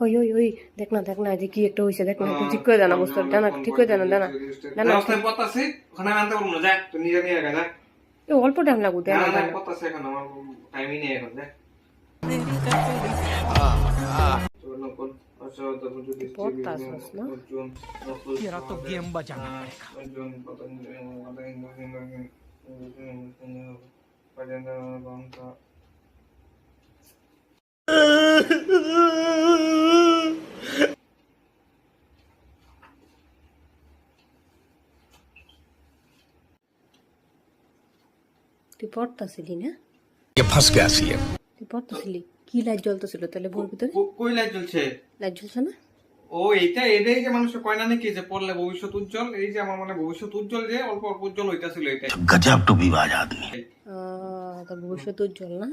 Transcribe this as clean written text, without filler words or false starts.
ওই ওই ওই দেখ না যে কি একটা হইছে, দেখ না একটু ঠিক করে দেন অবস্থা, দানা ঠিক করে দেন, দানা দানা পতাছে ওখানে আনতে পারবো না, যা তুই নিজে নিয়ে গা, যা অল্প টাইম লাগু, দেন না দানা পতাছে এখন আমার টাইমই নেই এখন, যা পড়তাছস না? तेरा तो गेम बजाना তুই পড়তাছিলি না? ये फंस गया सी है। তুই পড়তাছিলি, কি লাইট জ্বলতেছিল তাহলে বোর ভিতরে? কই লাইট জ্বলছে? লাইট জ্বলছে না? ও এইটা এটাই যে মানুষ কয় না নাকি যে পড়লে ভবিষ্যৎ উজ্জ্বল, এই যে আমার মানে ভবিষ্যৎ উজ্জ্বল, যে অল্প অল্প উজ্জ্বল হইতাছিল এটাই। गजब टू विवाद आदमी। তোর ভবিষ্যৎ উজ্জ্বল না?